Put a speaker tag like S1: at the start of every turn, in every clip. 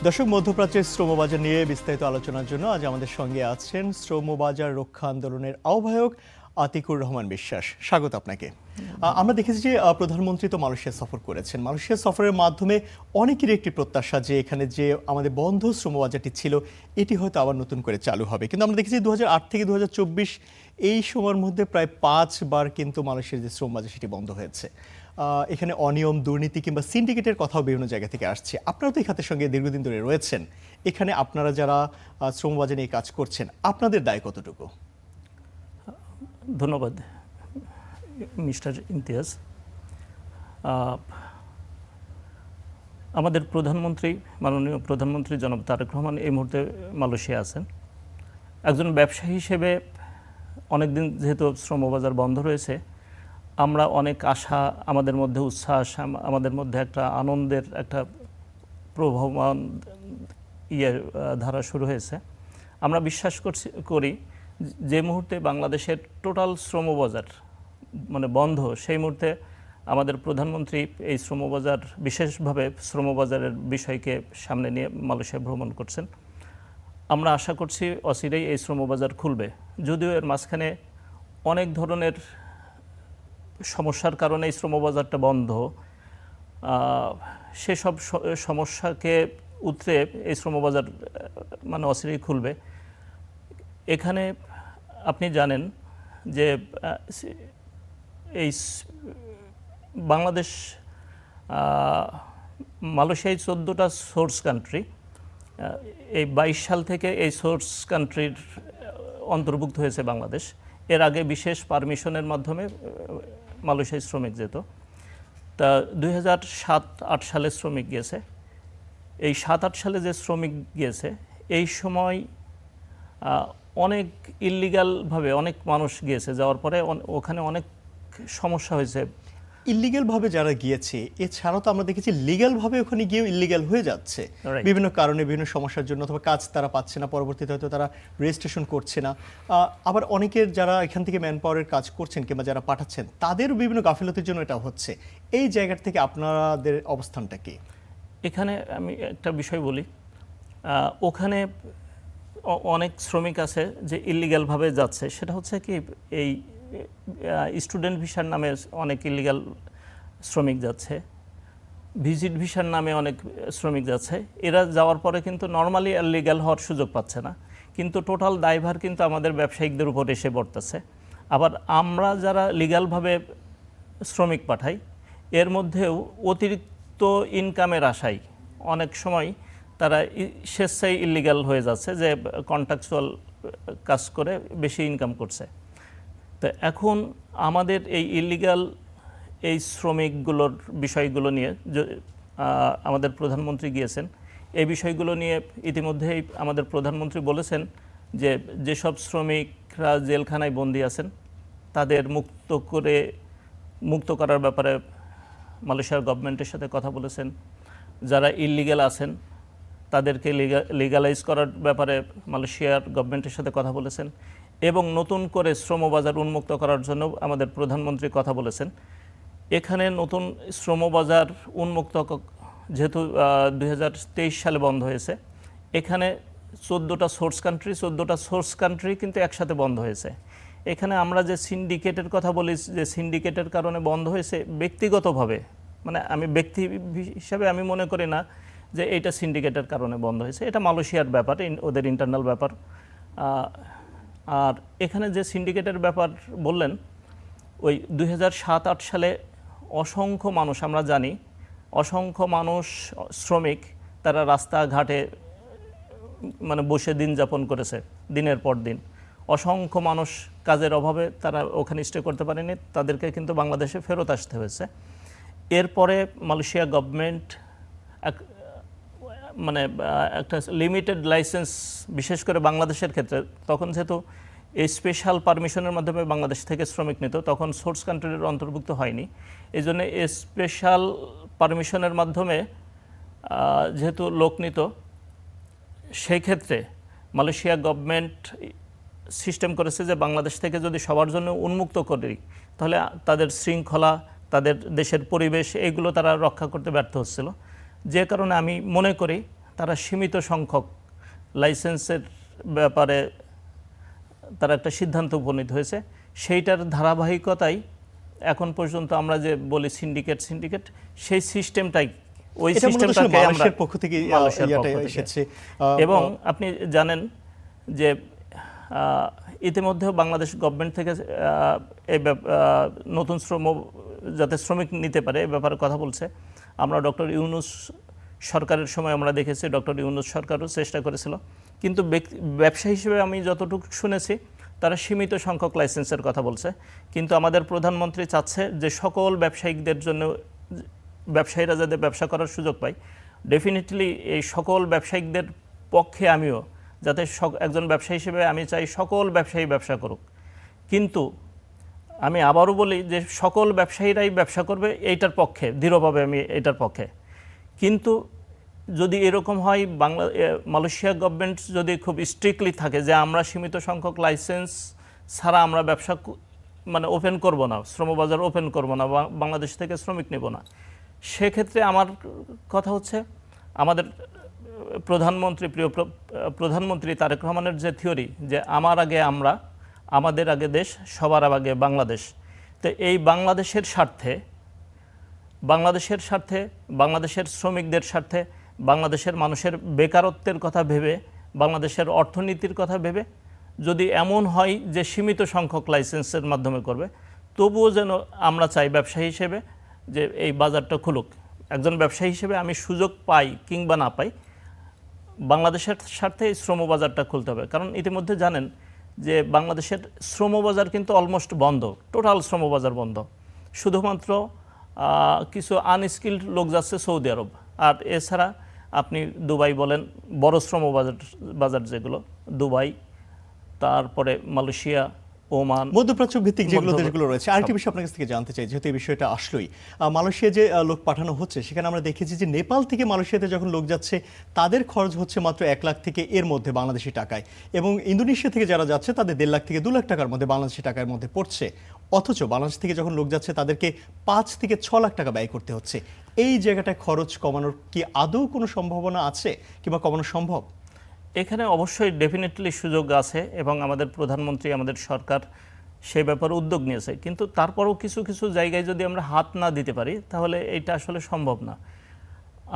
S1: দর্শক, মধ্যপ্রাচ্যের শ্রমবাজার নিয়ে বিস্তারিত আলোচনার জন্য আজ আমাদের সঙ্গে আছেন শ্রমবাজার রক্ষা আন্দোলনের আহ্বায়ক আতিকুর রহমান বিশ্বাস। স্বাগত আপনাকে। আমরা দেখেছি যে প্রধানমন্ত্রী তো মালয়েশিয়া সফর করেছেন। মালয়েশিয়া সফরের মাধ্যমে অনেকেরই একটি প্রত্যাশা যে এখানে যে আমাদের বন্ধ শ্রমবাজারটি ছিল এটি হয়তো আবার নতুন করে চালু হবে, কিন্তু আমরা দেখেছি 2008 থেকে 2024 এই সময়ের মধ্যে প্রায় 5 বার কিন্তু মালয়েশিয়ার যে শ্রমবাজার সেটি বন্ধ হয়েছে। এখানে অনিয়ম, দুর্নীতি কিংবা সিন্ডিকেটের কথাও বিভিন্ন জায়গা থেকে আসছে। আপনারা তো এই খাতের সঙ্গে দীর্ঘদিন ধরে রয়েছেন, এখানে আপনারা যারা শ্রমবাজার নিয়ে কাজ করছেন আপনাদের দায় কতটুকু?
S2: ধন্যবাদ মিস্টার ইমতিয়াজ। আমাদের প্রধানমন্ত্রী, মাননীয় প্রধানমন্ত্রী জনাব তারেক রহমান এই মুহূর্তে মালয়েশিয়া আছেন। একজন ব্যবসায়ী হিসেবে অনেকদিন যেহেতু শ্রমবাজার বন্ধ রয়েছে, আমরা অনেক আশা, আমাদের মধ্যে উচ্ছ্বাস, আমাদের মধ্যে একটা আনন্দের একটা প্রবহমান ধারা শুরু হয়েছে। আমরা বিশ্বাস করি যে মুহূর্তে বাংলাদেশের টোটাল শ্রমবাজার মানে বন্ধ, সেই মুহূর্তে আমাদের প্রধানমন্ত্রী এই শ্রমবাজার, বিশেষভাবে শ্রমবাজারের বিষয়কে সামনে নিয়ে মালয়েশিয়া ভ্রমণ করছেন। আমরা আশা করছি অচিরেই এই শ্রমবাজার খুলবে। যদিও এর মাঝখানে অনেক ধরনের সমস্যার কারণে এই শ্রমবাজারটা বন্ধ, সেসব সমস্যাকে উতরে এই শ্রমবাজার মানে অচিরেই খুলবে। এখানে আপনি জানেন যে এই বাংলাদেশ, মালয়েশিয়ায় 14টা সোর্স কান্ট্রি, এই 22 সাল থেকে এই সোর্স কান্ট্রির অন্তর্ভুক্ত হয়েছে বাংলাদেশ। এর আগে বিশেষ পারমিশনের মাধ্যমে মালয়েশিয়ায় শ্রমিক যেত। তা 2007-08 সালে শ্রমিক গিয়েছে। এই 7-8 সালে যে শ্রমিক গিয়েছে, এই সময় অনেক ইল্লিগালভাবে অনেক মানুষ গিয়েছে। যাওয়ার পরে ওখানে অনেক সমস্যা হয়েছে।
S1: ইল্লিগালভাবে যারা গিয়েছে, এছাড়াও তো আমরা দেখেছি লিগ্যালভাবে ওখানে গিয়েও ইল্লিগাল হয়ে যাচ্ছে বিভিন্ন কারণে, বিভিন্ন সমস্যার জন্য, অথবা কাজ তারা পাচ্ছে না, পরবর্তীতে হয়তো তারা রেজিস্ট্রেশন করছে না। আবার অনেকের যারা এখান থেকে ম্যান পাওয়ারের কাজ করছেন কিংবা যারা পাঠাচ্ছেন তাদের বিভিন্ন গাফিলতির জন্য এটা হচ্ছে। এই জায়গা থেকে আপনাদের অবস্থানটা কি?
S2: এখানে আমি একটা বিষয় বলি, ওখানে অনেক শ্রমিক আছে যে ইল্লিগালভাবে যাচ্ছে। সেটা হচ্ছে কি, এই স্টুডেন্ট ভিসার নামে অনেক ইল্লিগাল শ্রমিক যাচ্ছে, ভিজিট ভিসার নামে অনেক শ্রমিক যাচ্ছে। এরা যাওয়ার পরে কিন্তু নর্মালি লিগ্যাল হওয়ার সুযোগ পাচ্ছে না, কিন্তু টোটাল দায়ভার কিন্তু আমাদের ব্যবসায়িকদের উপর এসে পড়তেছে। আবার আমরা যারা লিগ্যালভাবে শ্রমিক পাঠাই, এর মধ্যেও অতিরিক্ত ইনকামের আশায় অনেক সময় তারা স্বেচ্ছায় ইল্লিগাল হয়ে যাচ্ছে, যে কন্ট্রাকচুয়াল কাজ করে বেশি ইনকাম করছে। তো এখন আমাদের এই ইল্লিগাল এই শ্রমিকগুলোর বিষয়গুলো নিয়ে আমাদের প্রধানমন্ত্রী গিয়েছেন। এই বিষয়গুলো নিয়ে ইতিমধ্যেই আমাদের প্রধানমন্ত্রী বলেছেন যে যেসব শ্রমিকরা জেলখানায় বন্দী আছেন তাদের মুক্ত করার ব্যাপারে মালয়েশিয়ার গভর্নমেন্টের সাথে কথা বলেছেন। যারা ইল্লিগাল আছেন তাদেরকে লিগালাইজ করার ব্যাপারে মালয়েশিয়ার গভর্নমেন্টের সাথে কথা বলেছেন, এবং নতুন করে শ্রমবাজার উন্মুক্ত করার জন্য আমাদের প্রধানমন্ত্রী কথা বলেছেন। এখানে নতুন শ্রমবাজার উন্মুক্ত, যেহেতু 2023 সালে বন্ধ হয়েছে, এখানে 14টা সোর্স কান্ট্রি কিন্তু একসাথে বন্ধ হয়েছে। এখানে আমরা যে সিন্ডিকেটের কথা বলি, যে সিন্ডিকেটের কারণে বন্ধ হয়েছে, ব্যক্তিগতভাবে মানে আমি ব্যক্তি হিসাবে আমি মনে করি না যে এইটা সিন্ডিকেটের কারণে বন্ধ হয়েছে। এটা মালয়েশিয়ার ব্যাপার, ওদের ইন্টারনাল ব্যাপার। আর এখানে যে সিন্ডিকেটের ব্যাপার বললেন, ওই 2007-08 সালে অসংখ্য মানুষ, আমরা জানি অসংখ্য মানুষ শ্রমিক তারা রাস্তাঘাটে মানে বসে দিন যাপন করেছে দিনের পর দিন। অসংখ্য মানুষ কাজের অভাবে তারা ওখানে স্টে করতে পারেনি, তাদেরকে কিন্তু বাংলাদেশে ফেরত আসতে হয়েছে। এরপরে মালয়েশিয়া গভর্নমেন্ট মানে একটা লিমিটেড লাইসেন্স, বিশেষ করে বাংলাদেশের ক্ষেত্রে, তখন যেহেতু এই স্পেশাল পারমিশনের মাধ্যমে বাংলাদেশ থেকে শ্রমিক নিত, তখন সোর্স কান্ট্রির অন্তর্ভুক্ত হয়নি। এই জন্য এই স্পেশাল পারমিশনের মাধ্যমে যেহেতু লোক নিত, সেই ক্ষেত্রে মালয়েশিয়া গভর্নমেন্ট সিস্টেম করেছে যে বাংলাদেশ থেকে যদি সবার জন্য উন্মুক্ত করি, তাহলে তাদের শৃঙ্খলা, তাদের দেশের পরিবেশ, এইগুলো তারা রক্ষা করতে ব্যর্থ হচ্ছিল। যে কারণে আমি মনে করি তারা সীমিত সংখ্যক লাইসেন্সের ব্যাপারে তারা একটা সিদ্ধান্ত উপনীত হয়েছে। সেইটার ধারাবাহিকতাই এখন পর্যন্ত আমরা যে বলি সিন্ডিকেট সেই সিস্টেমটাই ওই
S1: এটা মূলত আসলে
S2: সিস্টেমটাকে আমরা
S1: মালয়েশিয়ার পক্ষ থেকে
S2: মালয়েশিয়ার
S1: ইয়াটা
S2: পক্ষ থেকে।
S1: এসেছে।
S2: এবং আপনি জানেন যে ইতিমধ্যেও বাংলাদেশ গভর্নমেন্ট থেকে এই নতুন যাতে শ্রমিক নিতে পারে এ ব্যাপারে কথা বলছে। আমরা ডক্টর ইউনূস সরকারের সময় আমরা দেখেছি ডক্টর ইউনূস সরকারও চেষ্টা করেছিল, কিন্তু ব্যবসা হিসেবে আমি যতটুকু শুনেছি তারা সীমিত সংখ্যক লাইসেন্সের কথা বলছে। কিন্তু আমাদের প্রধানমন্ত্রী চাচ্ছে যে সকল ব্যবসায়িকদের জন্য, ব্যবসায়ীরা যাতে ব্যবসা করার সুযোগ পায়, ডেফিনেটলি এই সকল ব্যবসায়িকদের পক্ষে আমিও যাতে একজন ব্যবসায়ী হিসেবে আমি চাই সকল ব্যবসায়ী ব্যবসা করুক। কিন্তু আমি আবারও বলি যে সকল ব্যবসায়ীরাই ব্যবসা করবে এইটার পক্ষে, দৃঢ়ভাবে আমি এটার পক্ষে। কিন্তু যদি এরকম হয় মালয়েশিয়া গভর্নমেন্ট যদি খুব স্ট্রিক্টলি থাকে যে আমরা সীমিত সংখ্যক লাইসেন্স ছাড়া আমরা ব্যবসা মানে ওপেন করব না, শ্রমবাজার ওপেন করব না, বাংলাদেশ থেকে শ্রমিক নেব না, সেক্ষেত্রে আমার কথা হচ্ছে আমাদের প্রধানমন্ত্রী তারেক রহমানের যে থিওরি যে আমার আগে আমরা, আমাদের আগে দেশ, সবার আগে বাংলাদেশ, তো এই বাংলাদেশের স্বার্থে, বাংলাদেশের শ্রমিকদের স্বার্থে, বাংলাদেশের মানুষের বেকারত্বের কথা ভেবে, বাংলাদেশের অর্থনীতির কথা ভেবে যদি এমন হয় যে সীমিত সংখ্যক লাইসেন্সের মাধ্যমে করবে, তবুও যেন আমরা চাই ব্যবসায়ী হিসেবে যে এই বাজারটা খুলুক। একজন ব্যবসায়ী হিসেবে আমি সুযোগ পাই কিংবা না পাই, বাংলাদেশের স্বার্থে এই শ্রমবাজারটা খুলতে হবে। কারণ ইতিমধ্যে জানেন যে বাংলাদেশের শ্রমবাজার কিন্তু অলমোস্ট বন্ধ, টোটাল শ্রমবাজার বন্ধ। শুধুমাত্র কিছু আনস্কিল্ড লোক যাচ্ছে সৌদি আরব, আর এছাড়া আপনি দুবাই বলেন, বড় শ্রমবাজার যেগুলো দুবাই, তারপরে মালয়েশিয়া, ওমান,
S1: মধ্যপ্রাচ্য ভিত্তিক যেগুলো দেশগুলো রয়েছে। আরেকটি বিষয় আপনার কাছ থেকে জানতে চাই, যেহেতু এই বিষয়টা আসলোই, মালয়েশিয়া যে লোক পাঠানো হচ্ছে সেখানে আমরা দেখেছি যে নেপাল থেকে মালয়েশিয়াতে যখন লোক যাচ্ছে তাদের খরচ হচ্ছে মাত্র 1 লাখ থেকে এর মধ্যে বাংলাদেশি টাকায়, এবং ইন্দোনেশিয়া থেকে যারা যাচ্ছে তাদের 1.5 লাখ থেকে 2 লাখ টাকার মধ্যে বাংলাদেশি টাকার মধ্যে পড়ছে। অথচ বাংলাদেশ থেকে যখন লোক যাচ্ছে তাদেরকে 5 থেকে 6 লাখ টাকা ব্যয় করতে হচ্ছে। এই জায়গাটায় খরচ কমানোর কি আদৌ কোনো সম্ভাবনা আছে কিংবা কমানো সম্ভব?
S2: এখানে অবশ্যই ডেফিনেটলি সুযোগ আছে এবং আমাদের প্রধানমন্ত্রী, আমাদের সরকার সেই ব্যাপারে উদ্যোগ নিয়েছে। কিন্তু তারপরেও কিছু কিছু জায়গায় যদি আমরা হাত না দিতে পারি তাহলে এটা আসলে সম্ভব না।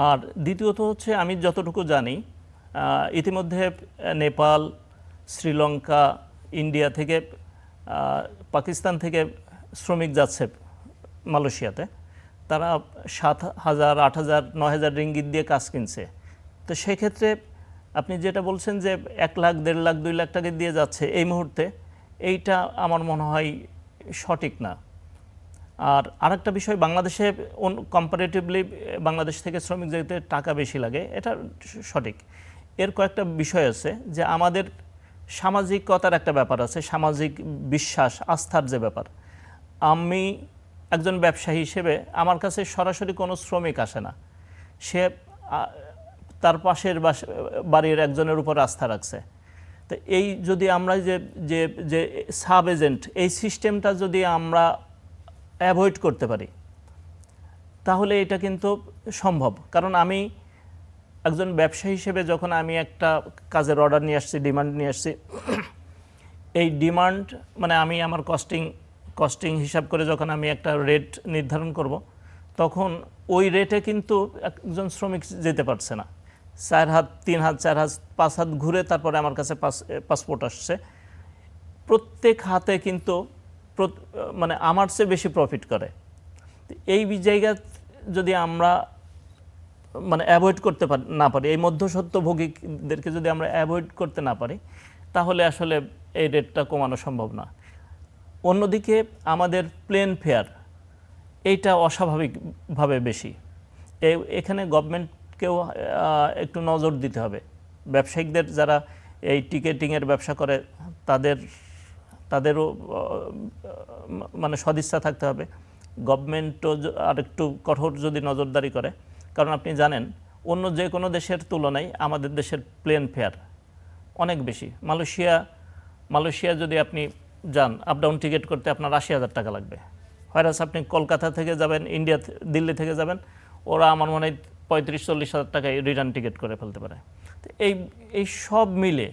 S2: আর দ্বিতীয়ত হচ্ছে, আমি যতটুকু জানি ইতিমধ্যে নেপাল, শ্রীলঙ্কা, ইন্ডিয়া থেকে, পাকিস্তান থেকে শ্রমিক যাচ্ছে মালয়েশিয়াতে, তারা 7,000, 8,000, 9,000 রিঙ্গিত দিয়ে কাজ কিনছে। তো সেক্ষেত্রে আপনি যেটা বলছেন যে 1 লাখ, 1.5 লাখ, 2 লাখ টাকা দিয়ে যাচ্ছে এই মুহূর্তে, এইটা আমার মনে হয় সঠিক না। আর আরেকটা বিষয়, বাংলাদেশে কম্পারেটিভলি বাংলাদেশ থেকে শ্রমিক যেতে টাকা বেশি লাগে, এটা সঠিক। এর কয়েকটা বিষয় আছে যে আমাদের সামাজিকতার একটা ব্যাপার আছে, সামাজিক বিশ্বাস, আস্থার যে ব্যাপার। আমি একজন ব্যবসায়ী হিসেবে আমার কাছে সরাসরি কোনো শ্রমিক আসে না, সে তার পাশের বাড়ির একজনের উপর আস্থা রাখছে। তো এই যদি আমরা যে সাব এজেন্ট, এই সিস্টেমটা যদি আমরা অ্যাভয়েড করতে পারি তাহলে এটা কিন্তু সম্ভব। কারণ আমি একজন ব্যবসায়ী হিসেবে যখন আমি একটা কাজের অর্ডার নিয়ে আসছি, ডিমান্ড নিয়ে আসছি, এই ডিমান্ড মানে আমি আমার কস্টিং হিসাব করে যখন আমি একটা রেট নির্ধারণ করব, তখন ওই রেটে কিন্তু একজন শ্রমিক যেতে পারছে না। 4 হাত, 3 হাত, 4 হাত, 5 হাত ঘুরে তারপরে আমার কাছে পাসপোর্ট আসছে। প্রত্যেক হাতে কিন্তু মানে আমার চেয়ে বেশি প্রফিট করে। এই জায়গা যদি আমরা মানে অ্যাভয়েড করতে না পারি, এই মধ্যস্বত্বভোগীদেরকে যদি আমরা অ্যাভয়েড করতে না পারি, তাহলে আসলে এই রেটটা কমানো সম্ভব না। অন্যদিকে আমাদের প্লেন ফেয়ার, এইটা অস্বাভাবিকভাবে বেশি। এখানে গভর্নমেন্টকেও একটু নজর দিতে হবে। ব্যবসায়িকদের যারা এই টিকেটিংয়ের ব্যবসা করে তাদেরও মানে সদিচ্ছা থাকতে হবে। গভর্নমেন্টও আরেকটু কঠোর যদি নজরদারি করে, কারণ আপনি জানেন অন্য যে কোনো দেশের তুলনায় আমাদের দেশের প্লেন ফেয়ার অনেক বেশি। মালয়েশিয়া যদি আপনি যান, আপ ডাউন টিকিট করতে আপনার 80,000 টাকা লাগবে। হয়রাস আপনি কলকাতা থেকে যাবেন, দিল্লি থেকে যাবেন, ওরা আমার মনে হয় 35-40 হাজার টাকায় রিটার্ন টিকিট করে ফেলতে পারে। তো এই সব মিলে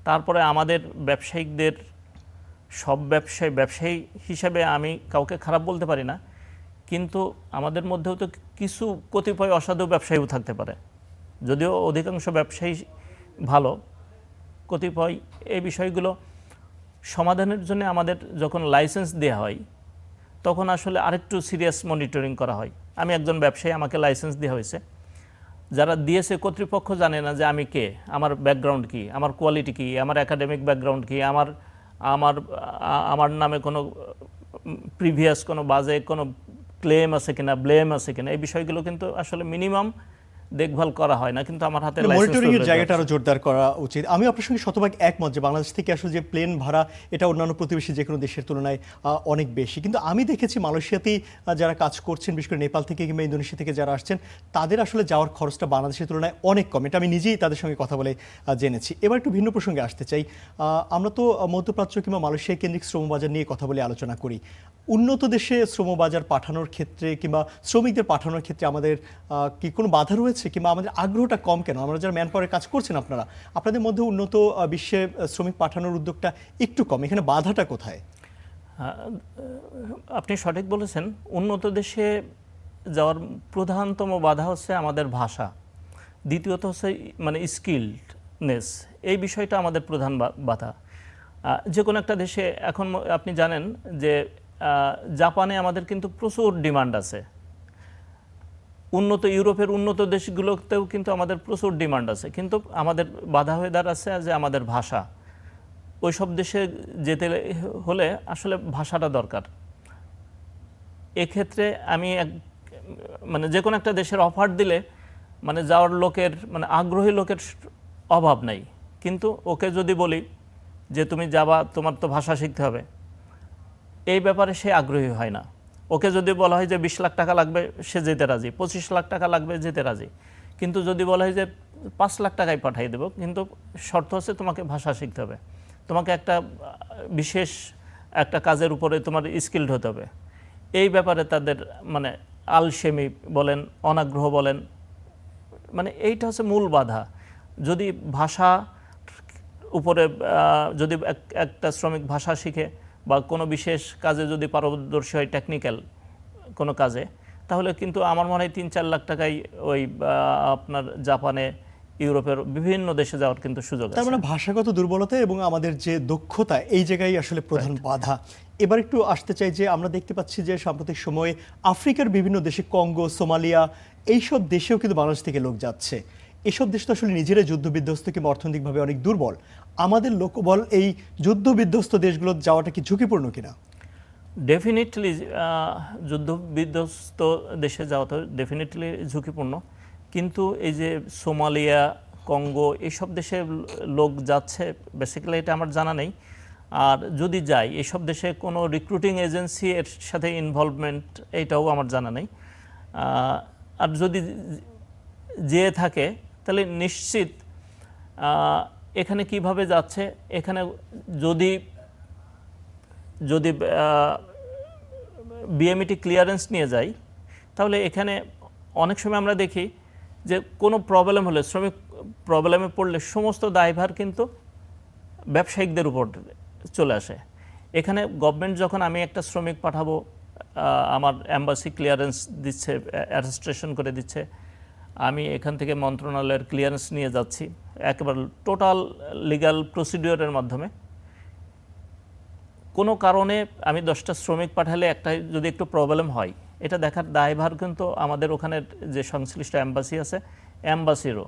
S2: তারপরে আমাদের ব্যবসায়িকদের সব ব্যবসায়ী হিসাবে আমি কাউকে খারাপ বলতে পারি না, কিন্তু আমাদের মধ্যেও তো কিছু কতিপয় অসাধু ব্যবসায়ীও থাকতে পারে, যদিও অধিকাংশ ব্যবসায়ী ভালো। কতিপয় এই বিষয়গুলো সমাধানের জন্য আমাদের যখন লাইসেন্স দেওয়া হয় তখন আসলে আরেকটু সিরিয়াস মনিটরিং করা হয়। আমি একজন ব্যবসায়ী, আমাকে লাইসেন্স দেওয়া হয়েছে, যারা দিয়েছে কর্তৃপক্ষ জানে না যে আমি কে, আমার ব্যাকগ্রাউন্ড কি, আমার কোয়ালিটি কি, আমার একাডেমিক ব্যাকগ্রাউন্ড কি, আমার আমার আমার নামে কোনো প্রিভিয়াস কোনো বাজে কোনো ক্লেম আছে কিনা, ব্লেম আছে কিনা, এই বিষয়গুলো কিন্তু আসলে মিনিমাম দেখভাল করা হয় না। কিন্তু আমার হাতে
S1: মনিটরিং এর জায়গাটা আরো জোরদার করা উচিত। আমি আপনার সঙ্গে শতভাগ একমত যে বাংলাদেশ থেকে আসলে যে প্লেন ভাড়া এটা অন্যান্য প্রতিবেশী যে কোনো দেশের তুলনায় অনেক বেশি, কিন্তু আমি দেখেছি মালয়েশিয়াতেই যারা কাজ করছেন, বিশেষ করে নেপাল থেকে কিংবা ইন্দোনেশিয়া থেকে যারা আসছেন, তাদের আসলে যাওয়ার খরচটা বাংলাদেশের তুলনায় অনেক কম। এটা আমি নিজেই তাদের সঙ্গে কথা বলে জেনেছি। এবার একটু ভিন্ন প্রসঙ্গে আসতে চাই। আমরা তো মধ্যপ্রাচ্য কিংবা মালয়েশিয়া কেন্দ্রিক শ্রমবাজার নিয়ে কথা বলে আলোচনা করি। উন্নত দেশে শ্রমবাজার পাঠানোর ক্ষেত্রে কিংবা শ্রমিকদের পাঠানোর ক্ষেত্রে আমাদের কি কোনো বাধা রয়েছে, কিংবা আমাদের আগ্রহটা কম কেন? আমরা যারা ম্যান পাওয়ারে কাজ করছেন, আপনাদের মধ্যে উন্নত বিশ্বে শ্রমিক পাঠানোর উদ্যোগটা একটু কম, এখানে বাধাটা কোথায়?
S2: আপনি সঠিক বলেছেন। উন্নত দেশে যাওয়ার প্রধানতম বাধা হচ্ছে আমাদের ভাষা, দ্বিতীয়ত হচ্ছে মানে স্কিলনেস। এই বিষয়টা আমাদের প্রধান বাধা। যে কোনো একটা দেশে এখন আপনি জানেন যে জাপানে আমাদের কিন্তু প্রচুর ডিমান্ড আছে, ইউরোপের উন্নত দেশগুলোতেও কিন্তু আমাদের প্রচুর ডিমান্ড আছে, কিন্তু আমাদের বাধা হয়ে দাঁড়াচ্ছে যে আমাদের ভাষা। ওই সব দেশে যেতে হলে আসলে ভাষাটা দরকার। এক্ষেত্রে আমি মানে যে কোনো একটা দেশের অফার দিলে মানে যাওয়ার লোকের মানে আগ্রহী লোকের অভাব নাই, কিন্তু ওকে যদি বলি যে তুমি যাবা, তোমার তো ভাষা শিখতে হবে, এই ব্যাপারে সে আগ্রহী হয় না। ওকে যদি বলা হয় যে 20 লাখ টাকা লাগবে, সে যেতে রাজি, 25 লাখ টাকা লাগবে, যেতে রাজি। কিন্তু যদি বলা হয় যে 5 লাখ টাকায় পাঠিয়ে দেবো, কিন্তু শর্ত হচ্ছে তোমাকে ভাষা শিখতে হবে, তোমাকে একটা বিশেষ একটা কাজের উপরে তোমার স্কিলড হতে হবে, এই ব্যাপারে তাদের মানে আলসেমি বলেন, অনাগ্রহ বলেন, মানে এইটা হচ্ছে মূল বাধা। যদি ভাষা উপরে যদি একটা শ্রমিক ভাষা শিখে বা কোনো বিশেষ কাজে যদি পারদর্শী হয়, টেকনিক্যাল কোনো কাজে, তাহলে কিন্তু আমার মনে হয় 3-4 লাখ টাকায় ওই আপনার জাপানে, ইউরোপের বিভিন্ন দেশে যাওয়ার কিন্তু সুযোগ আছে।
S1: তার মানে ভাষাগত দুর্বলতা এবং আমাদের যে দক্ষতা, এই জায়গায় আসলে প্রধান বাধা। এবার একটু আসতে চাই যে আমরা দেখতে পাচ্ছি যে সাম্প্রতিক সময়ে আফ্রিকার বিভিন্ন দেশে, কঙ্গো, সোমালিয়া, এইসব দেশেও কিন্তু বাংলাদেশ থেকে লোক যাচ্ছে। এসব দেশ তো আসলে নিজেরাই যুদ্ধ বিধ্বস্ত কিংবা অর্থনৈতিকভাবে অনেক দুর্বল। আমাদের লোকবল এই যুদ্ধ বিধ্বস্ত দেশগুলো যাওয়াটা কি ঝুঁকিপূর্ণ কিনা?
S2: ডেফিনেটলি যুদ্ধ বিধ্বস্ত দেশে যাওয়া তো ডেফিনেটলি ঝুঁকিপূর্ণ, কিন্তু এই যে সোমালিয়া, কঙ্গো, এইসব দেশে লোক যাচ্ছে বেসিক্যালি এটা আমার জানা নেই। আর যদি যাই, এইসব দেশে কোনো রিক্রুটিং এজেন্সি এর সাথে ইনভলভমেন্ট, এইটাও আমার জানা নেই। আর যদি যেয়ে থাকে তাহলে নিশ্চিত এখানে কিভাবে যাচ্ছে, এখানে যদি বিএমইটি ক্লিয়ারেন্স নিয়ে যাই, তাহলে এখানে অনেক সময় আমরা দেখি যে কোনো প্রবলেম হলে, শ্রমিক প্রবলেমে পড়লে সমস্ত দায়ভার কিন্তু ব্যবসায়িকদের উপর চলে আসে। এখানে গভর্নমেন্ট যখন আমি একটা শ্রমিক পাঠাবো, আমার এম্বাসি ক্লিয়ারেন্স দিচ্ছে, অ্যারেস্ট্রেশন করে দিচ্ছে, আমি এখান থেকে মন্ত্রণালয়ের ক্লিয়ারেন্স নিয়ে যাচ্ছি, একেবারে টোটাল লিগ্যাল প্রসিডিওরের মাধ্যমে। কোনো কারণে আমি 10টা শ্রমিক পাঠালে একটা যদি একটু প্রবলেম হয়, এটা দেখার দায়ভার কিন্তু আমাদের ওখানের যে সংশ্লিষ্ট এম্বাসি আছে, এম্বাসিরও।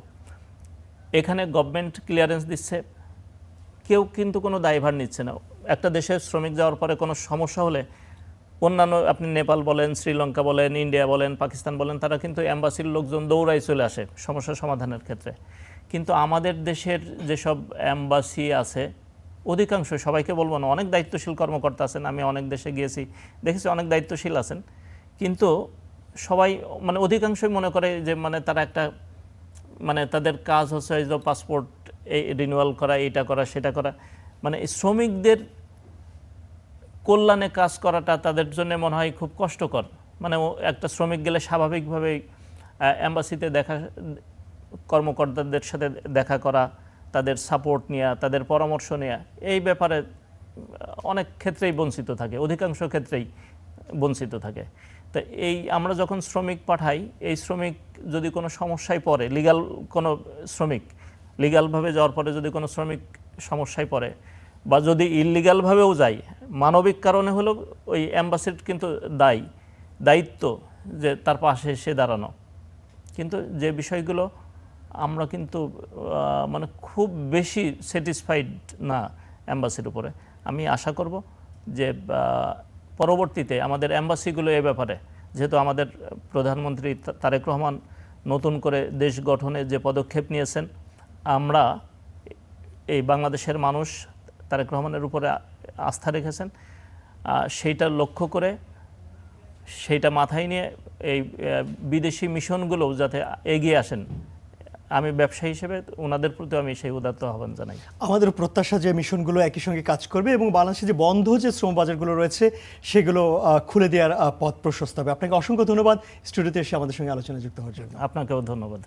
S2: এখানে গভর্নমেন্ট ক্লিয়ারেন্স দিচ্ছে, কেউ কিন্তু কোনো দায়ভার নিচ্ছে না। একটা দেশে শ্রমিক যাওয়ার পরে কোনো সমস্যা হলে অন্যান্য, আপনি নেপাল বলেন, শ্রীলঙ্কা বলেন, ইন্ডিয়া বলেন, পাকিস্তান বলেন, তারা কিন্তু এম্বাসির লোকজন দৌড়াই চলে আসে সমস্যা সমাধানের ক্ষেত্রে। কিন্তু আমাদের দেশের যেসব এম্বাসি আছে, অধিকাংশ, সবাইকে বলবো না, অনেক দায়িত্বশীল কর্মকর্তা আছেন, আমি অনেক দেশে গিয়েছি, দেখেছি অনেক দায়িত্বশীল আছেন, কিন্তু সবাই মানে অধিকাংশই মনে করে যে মানে তারা একটা মানে তাদের কাজ হচ্ছে যে পাসপোর্ট রিনিউয়াল করা, এইটা করা, সেটা করা, মানে শ্রমিকদের কল্যাণে কাজ করাটা তাদের জন্য মনে হয় খুব কষ্টকর। মানে একটা শ্রমিক গেলে স্বাভাবিকভাবেই এম্বাসিতে কর্মকর্তাদের সাথে দেখা করা, তাদের সাপোর্ট নেওয়া, তাদের পরামর্শ নেওয়া, এই ব্যাপারে অনেক ক্ষেত্রেই বঞ্চিত থাকে, অধিকাংশ ক্ষেত্রেই বঞ্চিত থাকে। তো আমরা যখন শ্রমিক পাঠাই, এই শ্রমিক যদি কোনো সমস্যায় পড়ে, কোনো শ্রমিক লিগ্যালভাবে যাওয়ার পরে যদি কোনো শ্রমিক সমস্যায় পড়ে, বা যদি ইললিগ্যালভাবেও যায়, মানবিক কারণে হলেও ওই অ্যাম্বাসির কিন্তু দায়িত্ব যে তার পাশে এসে দাঁড়ানো। কিন্তু যে বিষয়গুলো আমরা কিন্তু মানে খুব বেশি স্যাটিসফাইড না অ্যাম্বাসির উপরে, আমি আশা করব যে পরবর্তীতে আমাদের অ্যাম্বাসিগুলো এ ব্যাপারে, যেহেতু আমাদের প্রধানমন্ত্রী তারেক রহমান নতুন করে দেশ গঠনে যে পদক্ষেপ নিয়েছেন, আমরা এই বাংলাদেশের মানুষ তারেক রহমানের উপরে আস্থা রেখেছেন, সেইটা লক্ষ্য করে, সেইটা মাথায় নিয়ে এই বিদেশি মিশনগুলো যাতে এগিয়ে আসেন, আমি ব্যবসায়ী হিসেবে ওনাদের প্রতি আমি সেই উদাত্ত আহ্বান জানাই।
S1: আমাদের প্রত্যাশা যে মিশনগুলো একই সঙ্গে কাজ করবে এবং বাংলাদেশে যে বন্ধ যে শ্রম বাজারগুলো রয়েছে সেগুলো খুলে দেওয়ার পথ প্রশস্ত হবে। আপনাকে অসংখ্য ধন্যবাদ স্টুডিওতে এসে আমাদের সঙ্গে আলোচনায় যুক্ত হওয়ার জন্য।
S2: আপনাকেও ধন্যবাদ।